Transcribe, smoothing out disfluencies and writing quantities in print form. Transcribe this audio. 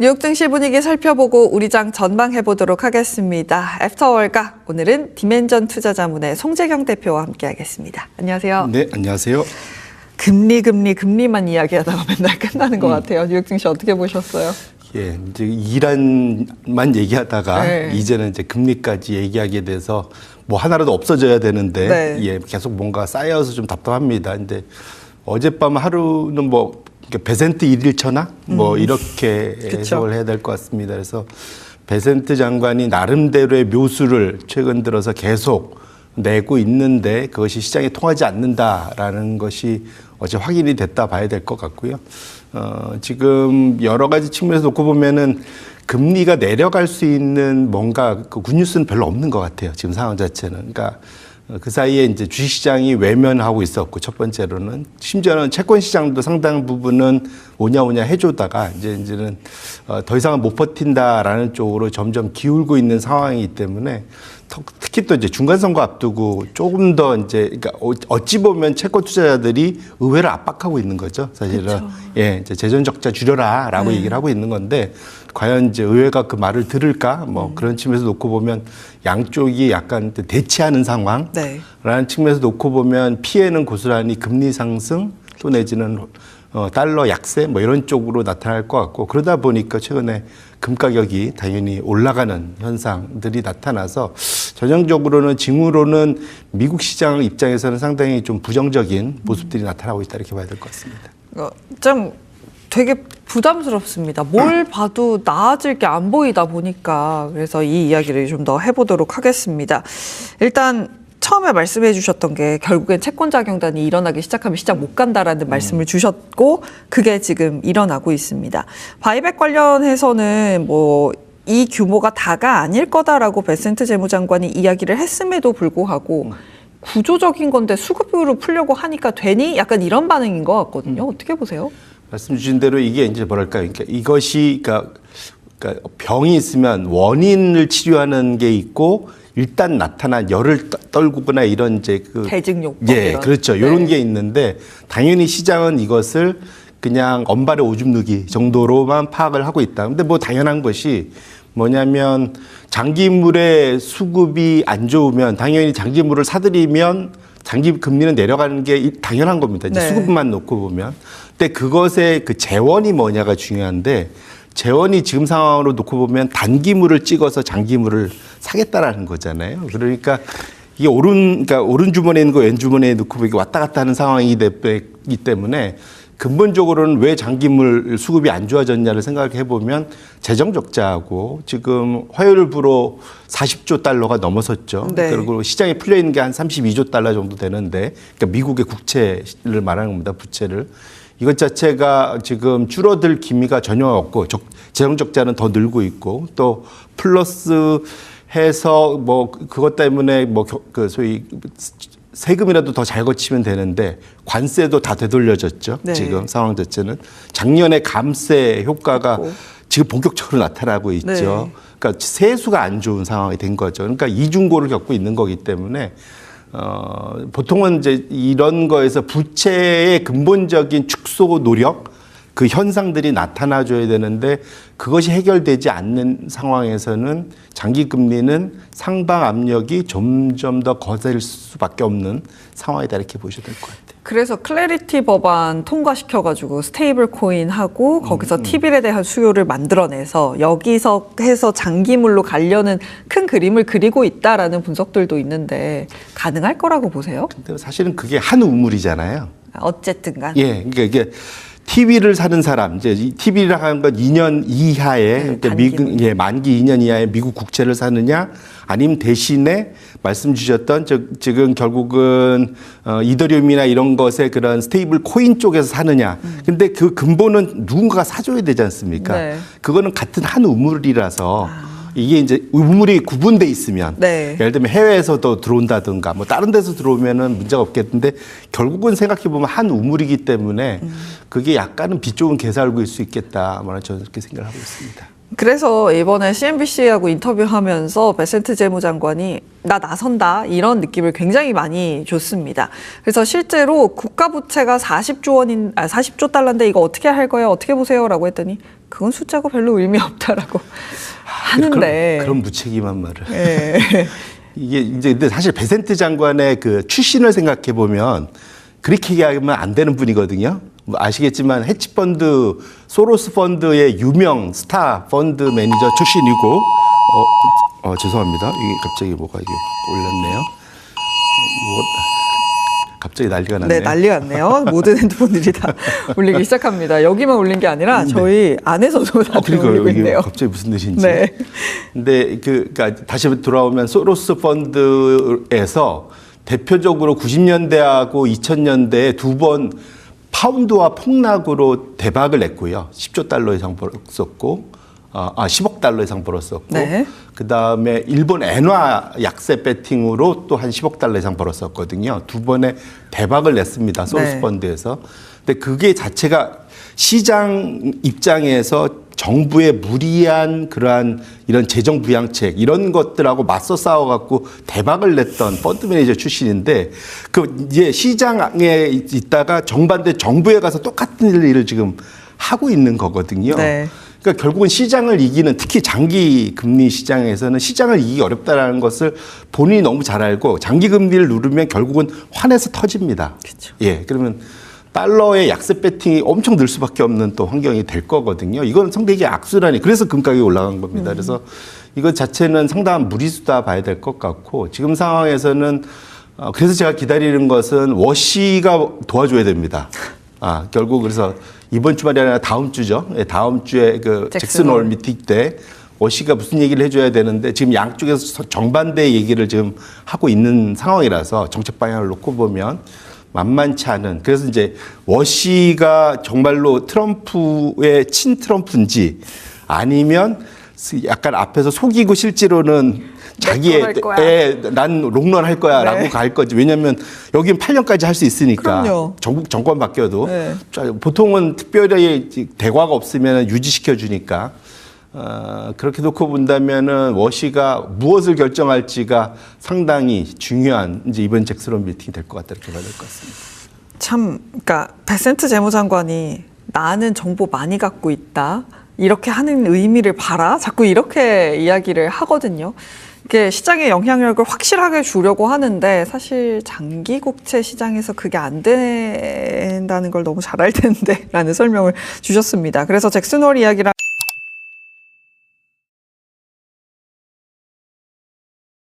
뉴욕 증시 분위기 살펴보고 우리 장 전망해보도록 하겠습니다. 애프터월가 오늘은 디멘전 투자자문의 송재경 대표와 함께하겠습니다. 안녕하세요. 네, 안녕하세요. 금리만 이야기하다가 맨날 끝나는 것 같아요. 뉴욕 증시 어떻게 보셨어요? 예, 이제 이란만 얘기하다가 네. 이제는 이제 금리까지 얘기하게 돼서 뭐 하나라도 없어져야 되는데 네. 예, 계속 뭔가 쌓여서 좀 답답합니다. 근데 어젯밤 하루는 뭐 베센트 일일천하 뭐 이렇게 해석을 해야 될 것 같습니다. 그래서 베센트 장관이 나름대로의 묘수를 최근 들어서 계속 내고 있는데 그것이 시장에 통하지 않는다라는 것이 어제 확인이 됐다 봐야 될 것 같고요. 지금 여러 가지 측면에서 놓고 보면은 금리가 내려갈 수 있는 뭔가 그 굿뉴스는 별로 없는 것 같아요. 지금 상황 자체는. 그러니까 그 사이에 이제 주식시장이 외면하고 있었고 첫 번째로는 심지어는 채권시장도 상당 부분은 오냐오냐 해주다가 이제는 더 이상은 못 버틴다라는 쪽으로 점점 기울고 있는 상황이기 때문에 특히 또 이제 중간선거 앞두고 조금 더 이제 그러니까 어찌 보면 채권 투자자들이 의외로 압박하고 있는 거죠. 사실은. 그렇죠. 예, 이제 재정 적자 줄여라라고 얘기를 하고 있는 건데 과연 이제 의회가 그 말을 들을까? 뭐 그런 측면에서 놓고 보면 양쪽이 약간 대치하는 상황. 네. 라는 측면에서 놓고 보면 피해는 고스란히 금리 상승 또 내지는 달러 약세 뭐 이런 쪽으로 나타날 것 같고 그러다 보니까 최근에 금 가격이 당연히 올라가는 현상들이 나타나서 전형적으로는 징후로는 미국 시장 입장에서는 상당히 좀 부정적인 모습들이 나타나고 있다 이렇게 봐야 될 것 같습니다. 좀 되게 부담스럽습니다. 뭘 봐도 나아질 게 안 보이다 보니까 그래서 이 이야기를 좀 더 해보도록 하겠습니다. 일단 처음에 말씀해 주셨던 게 결국엔 채권자경단이 일어나기 시작하면 시장 못 간다라는 말씀을 주셨고 그게 지금 일어나고 있습니다. 바이백 관련해서는 뭐 이 규모가 다가 아닐 거다라고 베센트 재무장관이 이야기를 했음에도 불구하고 구조적인 건데 수급으로 풀려고 하니까 되니? 약간 이런 반응인 것 같거든요. 어떻게 보세요? 말씀 주신 대로 이게 이제 뭐랄까요. 그러니까 이것이 그러니까 병이 있으면 원인을 치료하는 게 있고 일단 나타난 열을 떨구거나 이런 이제 대증요법 예, 이런. 그렇죠. 네. 이런 게 있는데 당연히 시장은 이것을 그냥 언발에 오줌 누기 정도로만 파악을 하고 있다. 근데 뭐 당연한 것이 뭐냐면 장기물의 수급이 안 좋으면 당연히 장기물을 사들이면 장기 금리는 내려가는 게 당연한 겁니다. 이제 네. 수급만 놓고 보면. 근데 그것의 그 재원이 뭐냐가 중요한데 재원이 지금 상황으로 놓고 보면 단기물을 찍어서 장기물을 사겠다라는 거잖아요. 그러니까 이게 그러니까 오른 주머니에 있는 거 왼 주머니에 넣고 이게 왔다 갔다 하는 상황이기 때문에 근본적으로는 왜 장기물 수급이 안 좋아졌냐를 생각해 보면 재정 적자하고 지금 화요일부로 40조 달러가 넘어섰죠. 네. 그리고 시장에 풀려 있는 게 한 32조 달러 정도 되는데 그러니까 미국의 국채를 말하는 겁니다. 부채를. 이것 자체가 지금 줄어들 기미가 전혀 없고 재정 적자는 더 늘고 있고 또 플러스 해서 뭐 그것 때문에 뭐 그 소위 세금이라도 더 잘 거치면 되는데 관세도 다 되돌려졌죠. 네. 지금 상황 자체는 작년에 감세 효과가 지금 본격적으로 나타나고 있죠. 네. 그러니까 세수가 안 좋은 상황이 된 거죠. 그러니까 이중고를 겪고 있는 거기 때문에 보통은 이제 이런 거에서 부채의 근본적인 축소 노력 그 현상들이 나타나줘야 되는데 그것이 해결되지 않는 상황에서는 장기 금리는 상방 압력이 점점 더 거셀 수밖에 없는 상황이다 이렇게 보셔야 될 것 같아요. 그래서 클래리티 법안 통과시켜가지고 스테이블 코인하고 거기서 T빌에 대한 수요를 만들어내서 여기서 해서 장기물로 가려는 큰 그림을 그리고 있다라는 분석들도 있는데 가능할 거라고 보세요? 근데 사실은 그게 한 우물이잖아요. 어쨌든 간. 예, 그러니까 이게 TV를 사는 사람, 이제 TV라고 하는 건 2년 이하의 그러니까 만기 2년 이하의 미국 국채를 사느냐, 아니면 대신에 말씀 주셨던 지금 결국은 이더리움이나 이런 것의 그런 스테이블 코인 쪽에서 사느냐. 근데 그 근본은 누군가가 사줘야 되지 않습니까? 네. 그거는 같은 한 우물이라서. 이게 이제 우물이 구분돼 있으면 네. 예를 들면 해외에서도 들어온다든가 뭐 다른 데서 들어오면은 문제가 없겠는데 결국은 생각해 보면 한 우물이기 때문에 그게 약간은 빛 좋은 개살구일 수 있겠다. 저는 그렇게 생각을 하고 있습니다. 그래서 이번에 CNBC하고 인터뷰하면서 베센트 재무장관이 나 나선다 이런 느낌을 굉장히 많이 줬습니다. 그래서 실제로 국가 부채가 40조 달러인데 이거 어떻게 할 거예요? 어떻게 보세요라고 했더니 그건 숫자고 별로 의미 없다라고 하는데 그런 무책임한 말을. 예. 이게 이제 근데 사실 베센트 장관의 그 출신을 생각해 보면 그렇게 얘기하면 안 되는 분이거든요. 뭐 아시겠지만 헤지펀드 소로스 펀드의 유명 스타 펀드 매니저 출신이고 죄송합니다. 이게 갑자기 뭐가 이게 올렸네요. 갑자기 난리가 났네요. 네, 난리가 났네요. 모든 핸드폰들이 다 울리기 시작합니다. 여기만 울린 게 아니라 저희 안에서도 다 울리고 있네요. 갑자기 무슨 뜻인지. 네. 근데 그러니까 다시 돌아오면 소로스 펀드에서 대표적으로 90년대하고 2000년대에 두 번 파운드화 폭락으로 대박을 냈고요. 10조 달러 이상 벌었었고, 10억 달러 이상 벌었었고, 네. 그 다음에 일본 엔화 약세 배팅으로 또 한 10억 달러 이상 벌었었거든요. 두 번의 대박을 냈습니다. 소로스 네. 펀드에서. 근데 그게 자체가 시장 입장에서 정부의 무리한 그러한 이런 재정 부양책 이런 것들하고 맞서 싸워갖고 대박을 냈던 펀드 매니저 출신인데 그 이제 시장에 있다가 정반대 정부에 가서 똑같은 일을 지금 하고 있는 거거든요. 네. 그러니까 결국은 시장을 이기는 특히 장기 금리 시장에서는 시장을 이기기 어렵다라는 것을 본인이 너무 잘 알고 장기 금리를 누르면 결국은 환에서 터집니다. 그렇죠. 예, 그러면 달러의 약세 배팅이 엄청 늘 수밖에 없는 또 환경이 될 거거든요. 이건 상대적인 악순환이 그래서 금가격이 올라간 겁니다. 그래서 이것 자체는 상당한 무리수다 봐야 될 것 같고 지금 상황에서는 그래서 제가 기다리는 것은 워시가 도와줘야 됩니다. 결국 그래서 이번 주말이 아니라 다음 주죠. 예, 다음 주에 그 잭슨 홀 미팅 때 워시가 무슨 얘기를 해줘야 되는데 지금 양쪽에서 정반대 얘기를 지금 하고 있는 상황이라서 정책 방향을 놓고 보면 만만치 않은. 그래서 이제 워시가 정말로 트럼프의 친 트럼프인지 아니면 약간 앞에서 속이고 실제로는 자기의 난 롱런 할 거야라고 네. 갈 거지. 왜냐하면 여기는 8년까지 할 수 있으니까. 그럼요. 정권 바뀌어도 네. 보통은 특별히 대과가 없으면 유지시켜 주니까. 그렇게 놓고 본다면은 워시가 무엇을 결정할지가 상당히 중요한 이제 이번 잭슨 미팅이 될 것 같다 이렇게 봐야 될 것 같습니다. 참, 그러니까 베센트 재무장관이 나는 정보 많이 갖고 있다 이렇게 하는 의미를 봐라 자꾸 이렇게 이야기를 하거든요. 이게 시장의 영향력을 확실하게 주려고 하는데 사실 장기 국채 시장에서 그게 안 된다는 걸 너무 잘 알 텐데라는 설명을 주셨습니다. 그래서 잭슨 홀 이야기랑